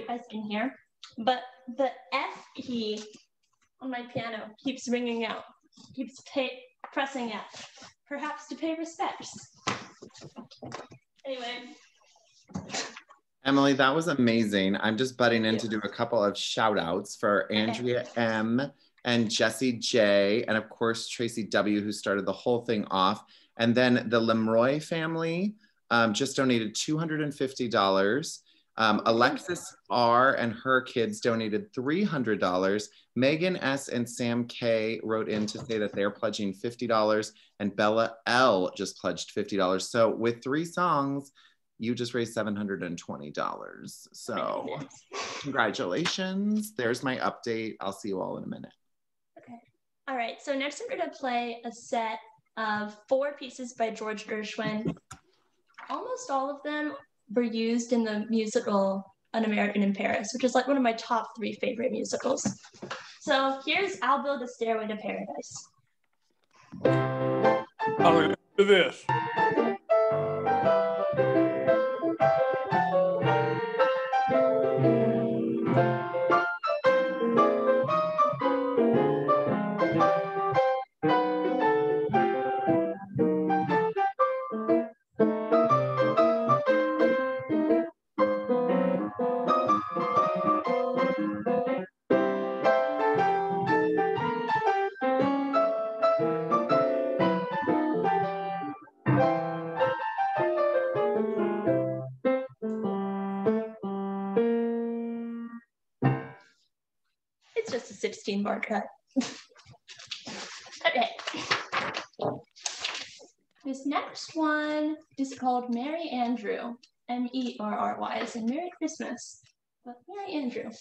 guys can hear, but the F key on my piano keeps ringing out, keeps pressing F, perhaps to pay respects. Anyway. Emily, that was amazing. I'm just butting in to do a couple of shout outs for Andrea M and Jessie J, and of course, Tracy W, who started the whole thing off. And then the Lemroy family just donated $250. Alexis R and her kids donated $300. Megan S and Sam K wrote in to say that they're pledging $50, and Bella L just pledged $50. So with 3 songs, you just raised $720. So congratulations. There's my update. I'll see you all in a minute. Okay. All right. So next I'm going to play a set of 4 pieces by George Gershwin. Almost all of them were used in the musical An American in Paris, which is like one of my top 3 favorite musicals. So here's I'll Build a Stairway to Paradise. I'll listen to this. It's just a 16-bar cut. Okay. This next one is called Merry Andrew. M-E-R-R-Y, as in Merry Christmas. But Merry Andrew.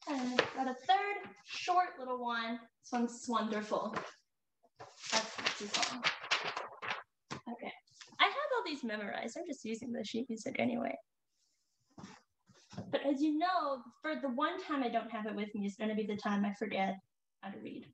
And got a third short little one. This one's wonderful. That's the song. Okay. I have all these memorized. I'm just using the sheet music anyway. But as you know, for the one time I don't have it with me, it's going to be the time I forget how to read.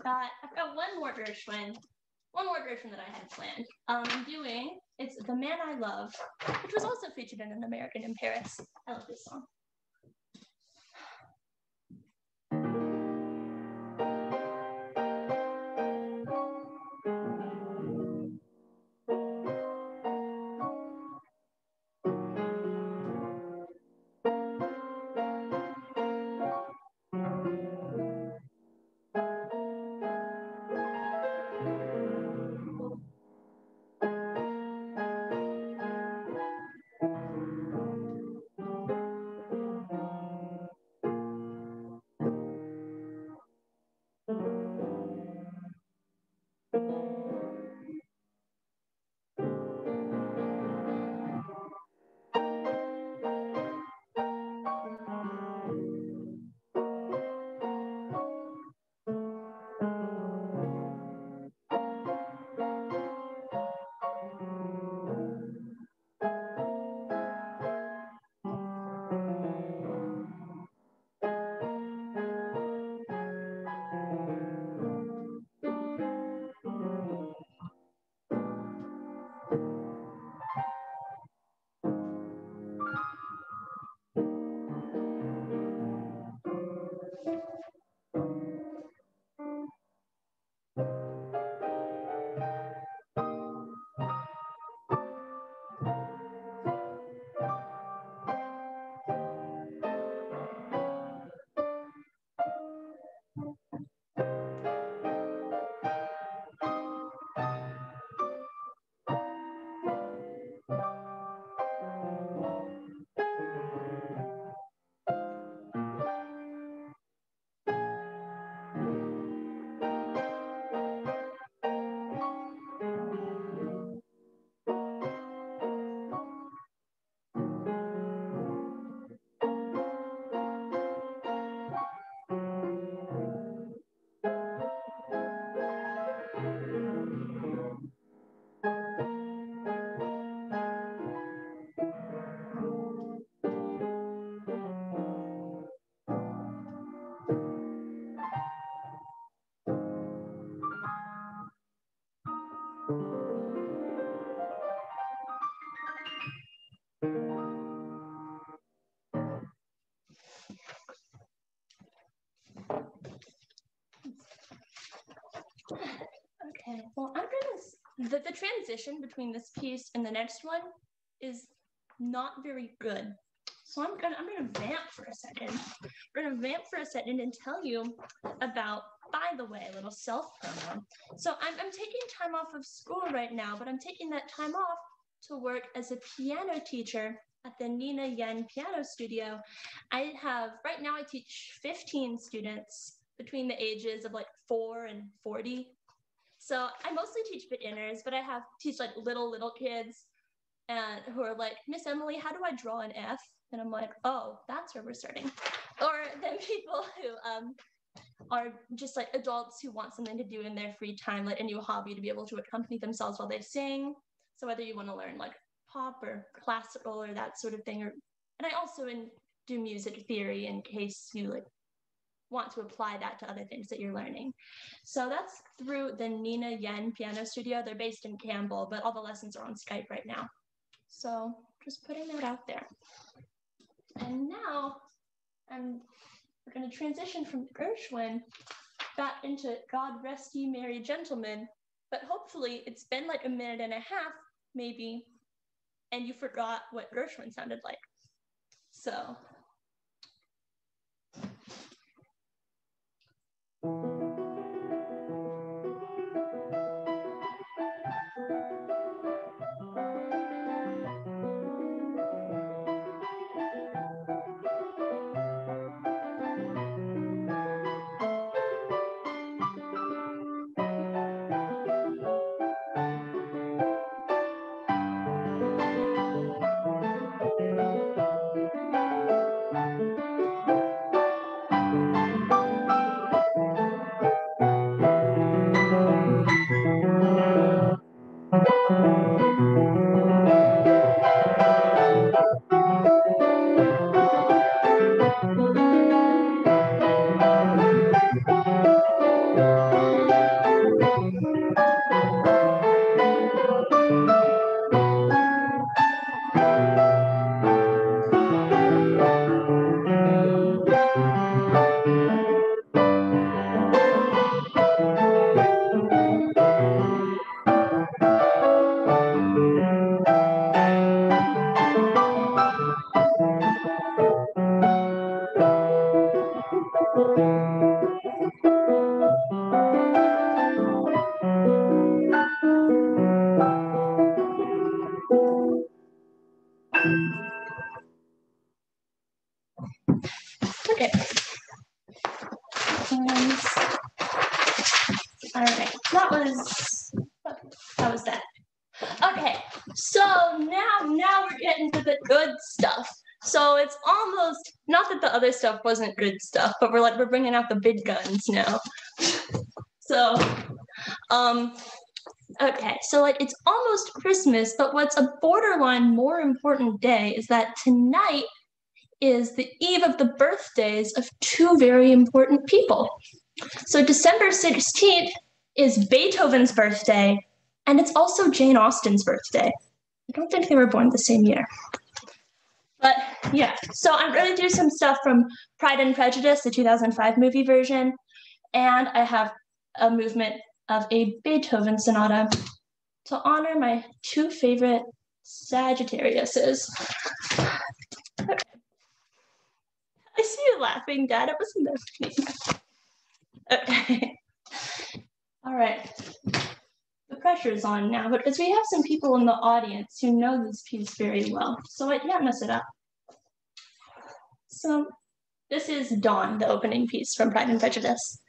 All right, I've got one more Gershwin that I had planned. I'm doing, it's The Man I Love, which was also featured in An American in Paris. I love this song. the transition between this piece and the next one is not very good. So I'm gonna vamp for a second. We're gonna vamp for a second and tell you about, by the way, a little self-promo. So I'm taking time off of school right now, but I'm taking that time off to work as a piano teacher at the Nina Yen Piano Studio. Right now I teach 15 students between the ages of like 4 and 40. So I mostly teach beginners, but I teach like little kids and who are like, Miss Emily, how do I draw an F? And I'm like, oh, that's where we're starting. Or then people who are just like adults who want something to do in their free time, like a new hobby to be able to accompany themselves while they sing. So whether you want to learn like pop or classical or that sort of thing, and I also do music theory in case you like want to apply that to other things that you're learning. So that's through the Nina Yen Piano Studio. They're based in Campbell, but all the lessons are on Skype right now. So just putting that out there. And now we're going to transition from Gershwin back into God Rest Ye Merry Gentlemen, but hopefully it's been like a minute and a half, maybe, and you forgot what Gershwin sounded like. So. Okay. All right, that was that. Okay, so now we're getting to the good stuff. So it's almost, not that the other stuff wasn't good stuff, but we're bringing out the big guns now. So, okay, so like it's almost Christmas, but what's a borderline more important day is that tonight is the eve of the birthdays of two very important people. So December 16th is Beethoven's birthday, and it's also Jane Austen's birthday. I don't think they were born the same year. But yeah, so I'm going to do some stuff from Pride and Prejudice, the 2005 movie version, and I have a movement of a Beethoven sonata to honor my two favorite Sagittariuses. Okay. I see you laughing, Dad. It wasn't that funny. Okay. All right. The pressure's on now because we have some people in the audience who know this piece very well, so I can't mess it up. So this is Dawn, the opening piece from Pride and Prejudice.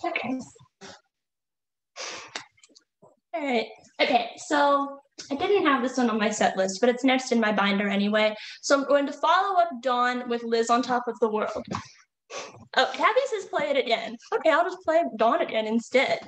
Okay. All right. Okay, so I didn't have this one on my set list, but it's next in my binder anyway. So I'm going to follow up Dawn with Liz on Top of the World. Oh, Tabby says play it again. Okay, I'll just play Dawn again instead.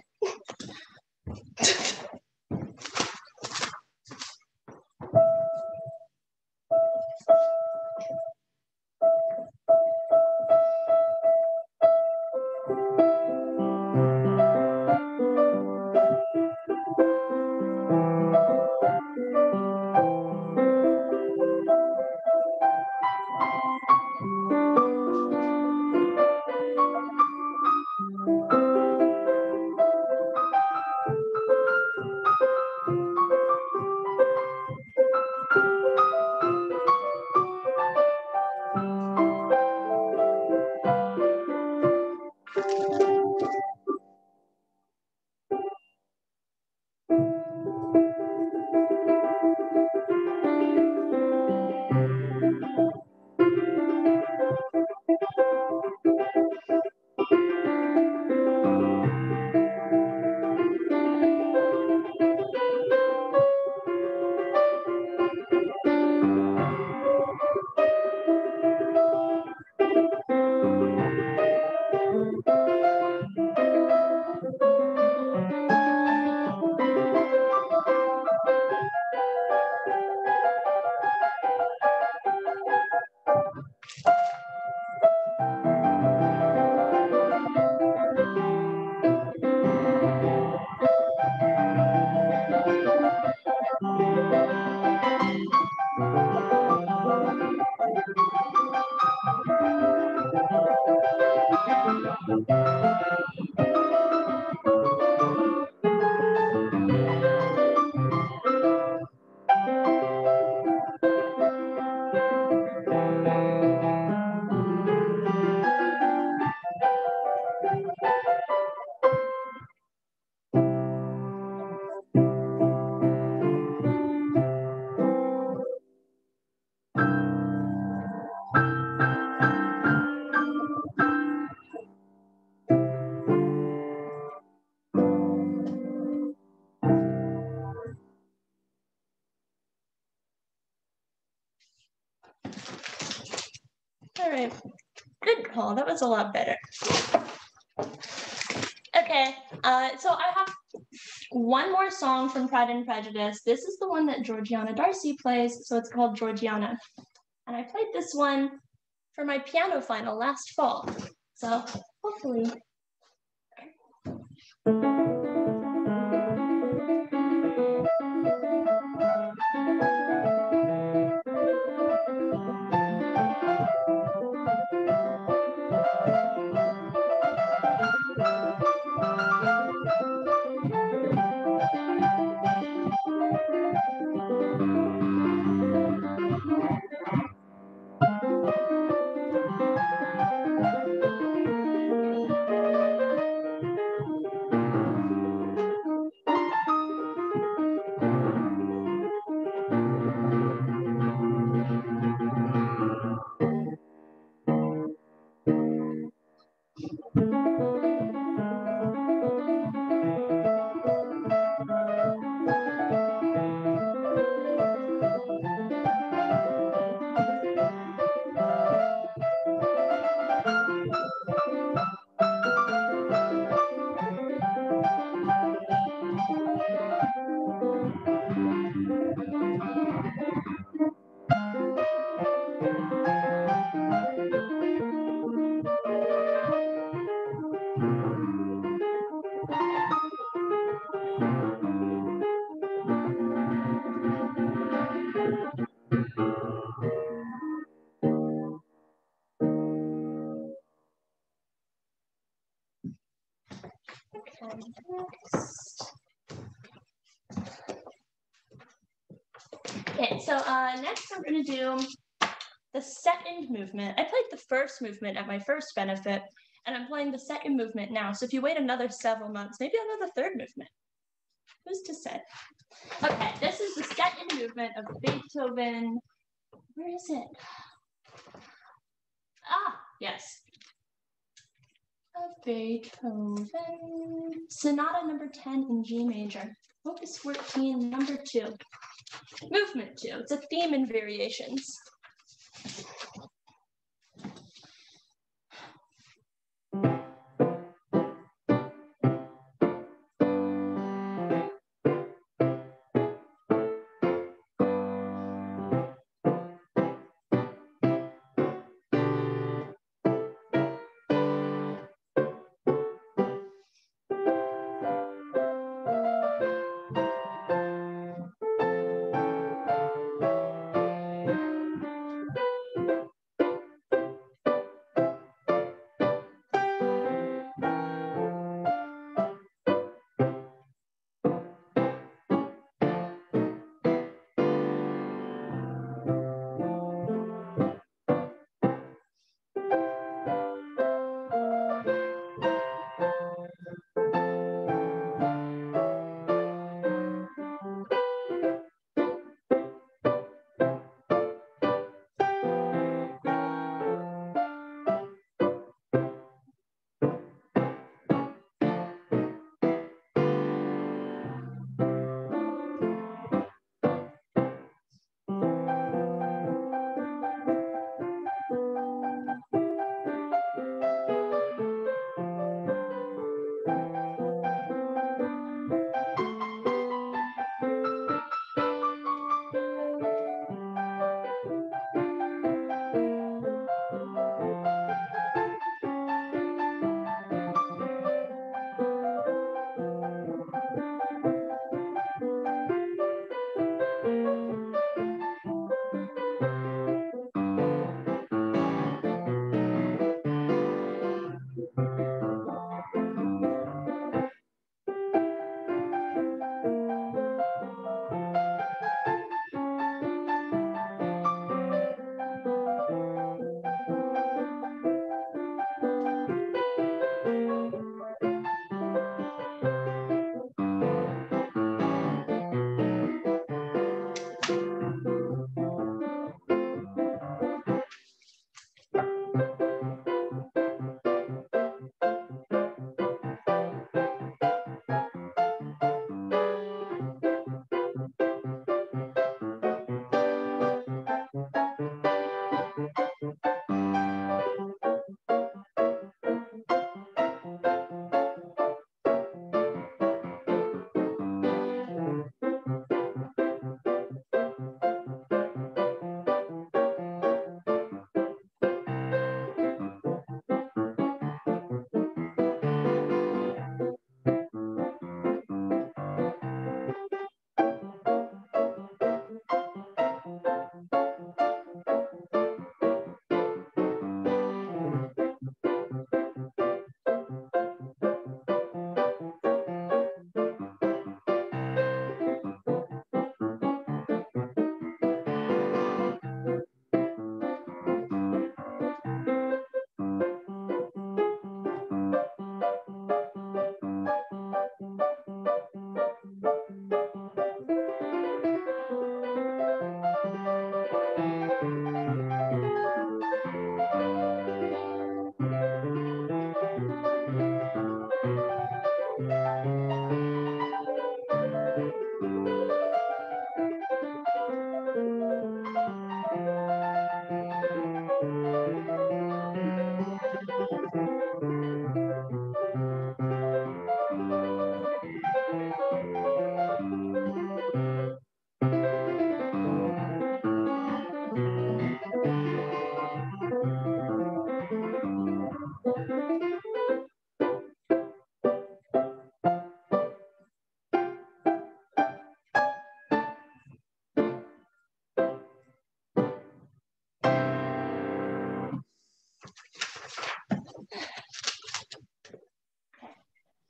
All right, good call. That was a lot better. Okay, so I have one more song from Pride and Prejudice. This is the one that Georgiana Darcy plays, so it's called Georgiana. And I played this one for my piano final last fall. So hopefully. Okay, so next I'm going to do the second movement. I played the first movement at my first benefit, and I'm playing the second movement now. So if you wait another several months, maybe I'll know the third movement. Who's to say? Okay, this is the second movement of Beethoven. Where is it? Ah, yes. of Beethoven. Sonata number 10 in G major. Opus 14, number 2. Movement 2. It's a theme and variations.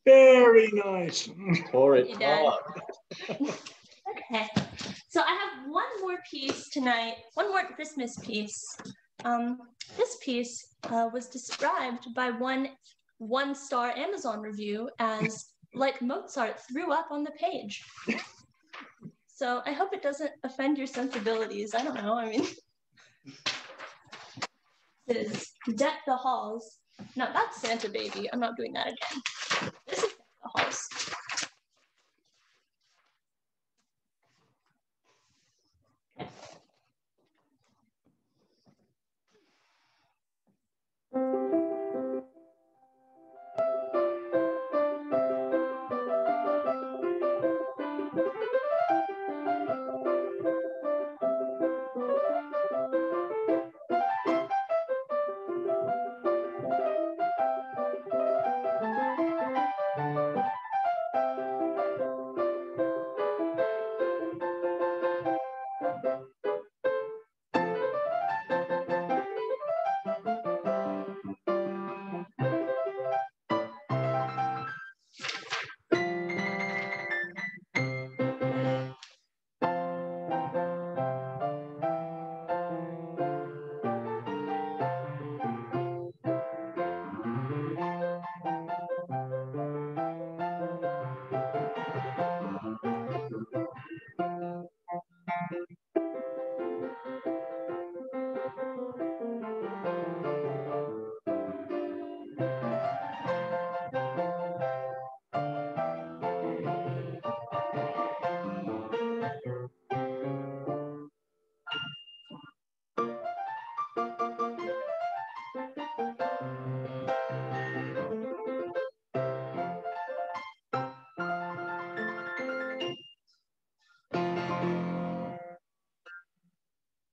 Very nice. Pour it Dad. on. Okay, so I have one more piece tonight, one more Christmas piece. This piece was described by one-star Amazon review as like Mozart threw up on the page. So I hope it doesn't offend your sensibilities. I don't know, I mean. It is Deck the Halls No, that's Santa Baby. I'm not doing that again. This is the house.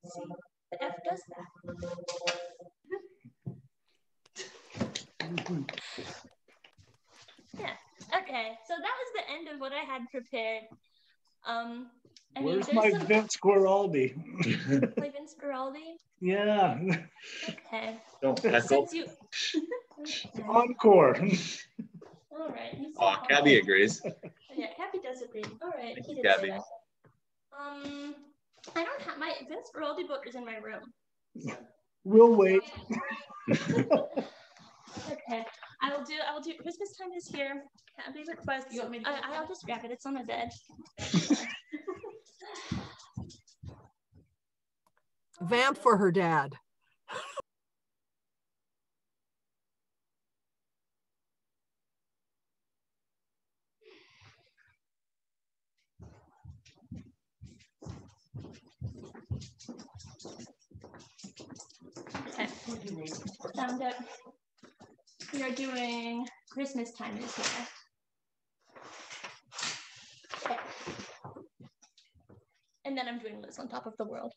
See, the F does that. Yeah. Okay. So that was the end of what I had prepared. Where's my Vince Guaraldi? Play Vince Guaraldi? Yeah. Okay. Don't heckle. Since you... Encore. All right. Oh, Gabby agrees. Yeah, Gabby does agree. All right. Thank He you, did say Gabby. that. I don't have my Vince Guaraldi book is in my room. So. We'll wait. Okay. I will do Christmas time is here. Happy request. You want me to I'll just grab it. It's on my bed. Vamp for her dad. Okay. Found it. We are doing Christmas time is here. Okay. And then I'm doing Liz on top of the world.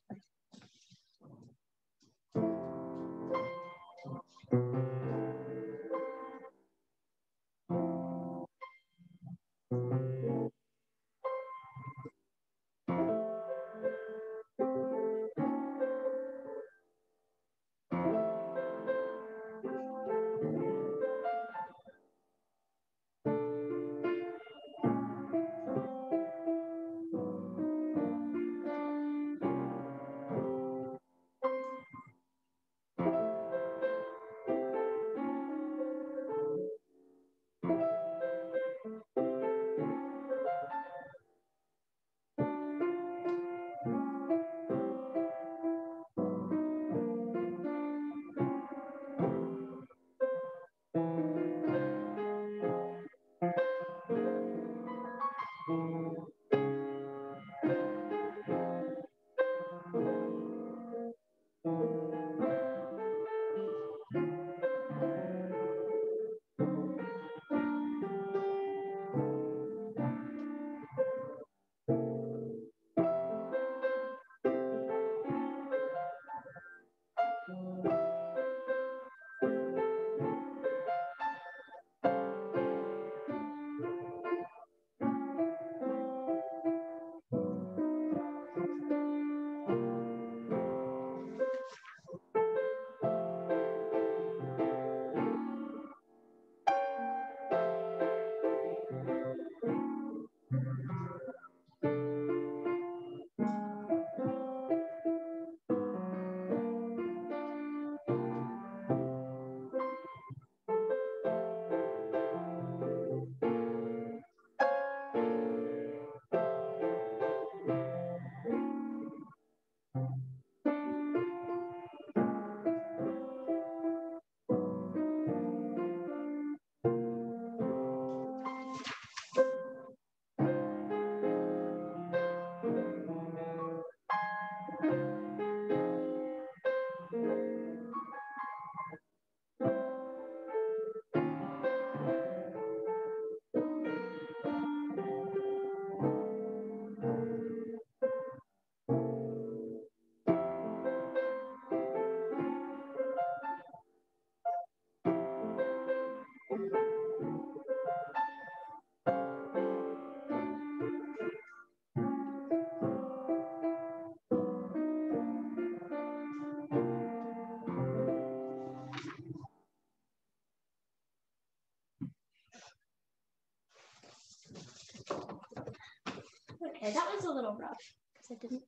Okay, that was a little rough because I didn't.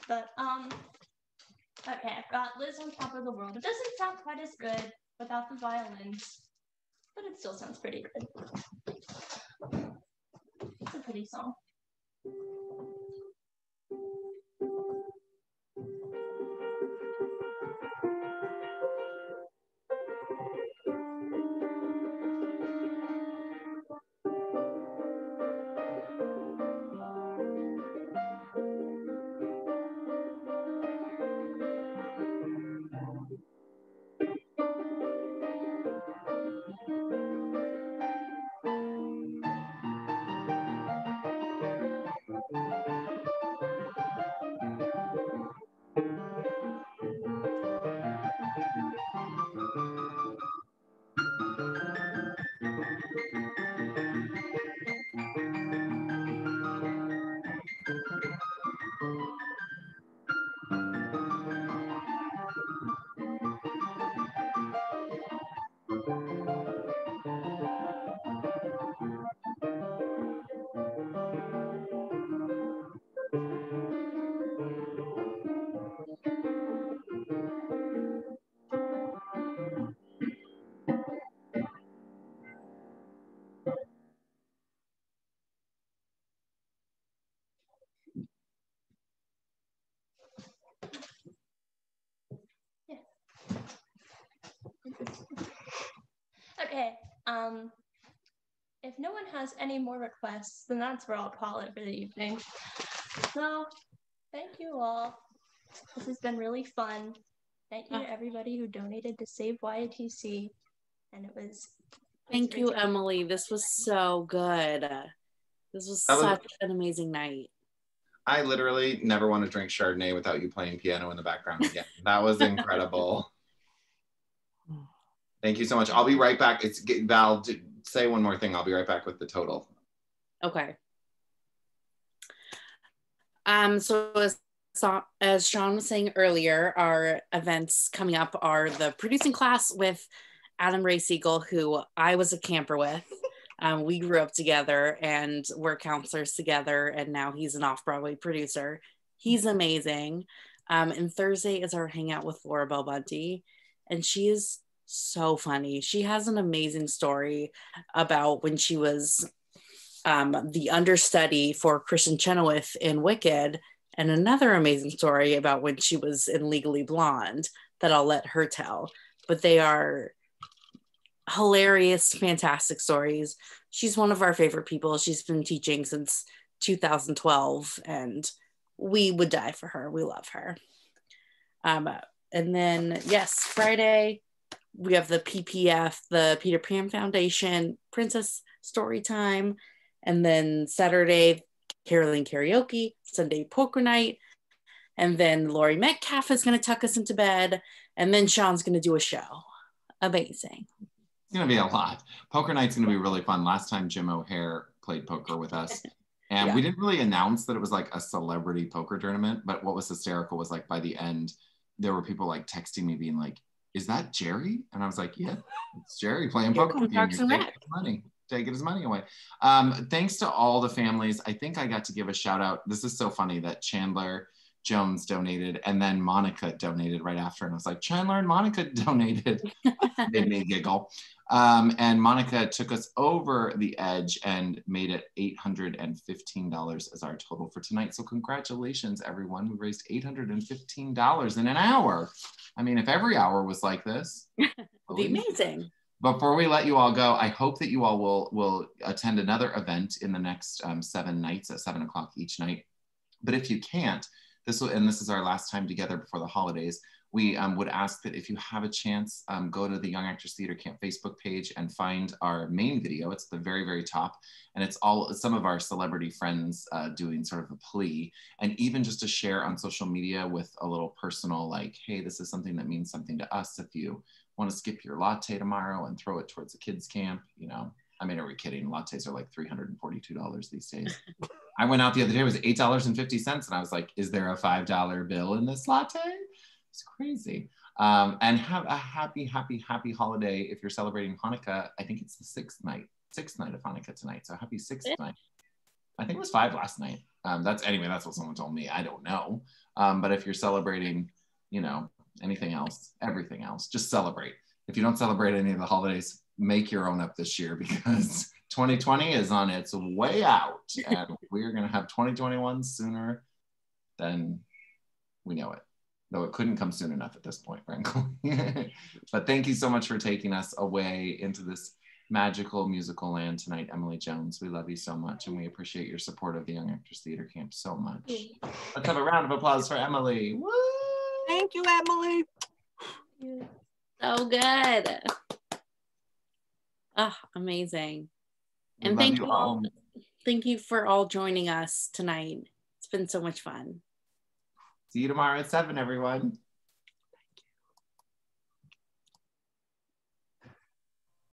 But okay, I've got Liz on Top of the World. It doesn't sound quite as good without the violins, but it still sounds pretty good. It's a pretty song. Okay, if no one has any more requests, then that's where I'll call it for the evening. So, thank you all. This has been really fun. Thank you to everybody who donated to SaveYATC, and it was Thank you, Emily. This was so good. This was such an amazing night. I literally never want to drink Chardonnay without you playing piano in the background again. That was incredible. Thank you so much. I'll be right back. Val, say one more thing. I'll be right back with the total. Okay. So as Sean was saying earlier, our events coming up are the producing class with Adam Ray Siegel, who I was a camper with. We grew up together and we're counselors together, and now he's an off-Broadway producer. He's amazing. And Thursday is our hangout with Laura Belmonte, and she is so funny. She has an amazing story about when she was the understudy for Kristen Chenoweth in Wicked, and another amazing story about when she was in Legally Blonde that I'll let her tell. But they are hilarious, fantastic stories. She's one of our favorite people. She's been teaching since 2012, and we would die for her. We love her. And then, yes, Friday, we have the PPF, the Peter Pan Foundation Princess Story Time. And then Saturday, Caroling Karaoke, Sunday Poker Night. And then Laurie Metcalf is going to tuck us into bed. And then Sean's going to do a show. Amazing. It's going to be a lot. Poker night's going to be really fun. Last time Jim O'Hare played poker with us. And we didn't really announce that it was like a celebrity poker tournament. But what was hysterical was like by the end, there were people like texting me being like, is that Jerry? And I was like, yeah, it's Jerry playing poker with you. Taking his money away. Thanks to all the families. I think I got to give a shout out. This is so funny that Chandler Jones donated and then Monica donated right after. And I was like, Chandler and Monica donated. Made me giggle. And Monica took us over the edge and made it $815 as our total for tonight. So congratulations, everyone. We raised $815 in an hour. I mean, if every hour was like this. It'd be amazing. Before we let you all go, I hope that you all will attend another event in the next 7 nights at 7 o'clock each night. But if you can't, this is our last time together before the holidays, we would ask that if you have a chance, go to the Young Actors Theater Camp Facebook page and find our main video. It's the very, very top. And it's some of our celebrity friends doing sort of a plea. And even just to share on social media with a little personal, like, hey, this is something that means something to us. If you want to skip your latte tomorrow and throw it towards a kids camp, you know, I mean, are we kidding? Lattes are like $342 these days. I went out the other day, it was $8.50. And I was like, is there a $5 bill in this latte? It's crazy. And have a happy, happy, happy holiday. If you're celebrating Hanukkah, I think it's the sixth night of Hanukkah tonight. So happy sixth night. I think it was 5 last night. That's what someone told me. I don't know. But if you're celebrating, you know, anything else, everything else, just celebrate. If you don't celebrate any of the holidays, make your own up this year, because 2020 is on its way out, and we're going to have 2021 sooner than we know it. Though it couldn't come soon enough at this point, frankly. But thank you so much for taking us away into this magical musical land tonight, Emily Jones. We love you so much, and we appreciate your support of the Young Actors Theater Camp so much. Let's have a round of applause for Emily. Woo! Thank you, Emily. So good. Oh, amazing. And thank you all. Thank you for all joining us tonight. It's been so much fun. See you tomorrow at 7, everyone.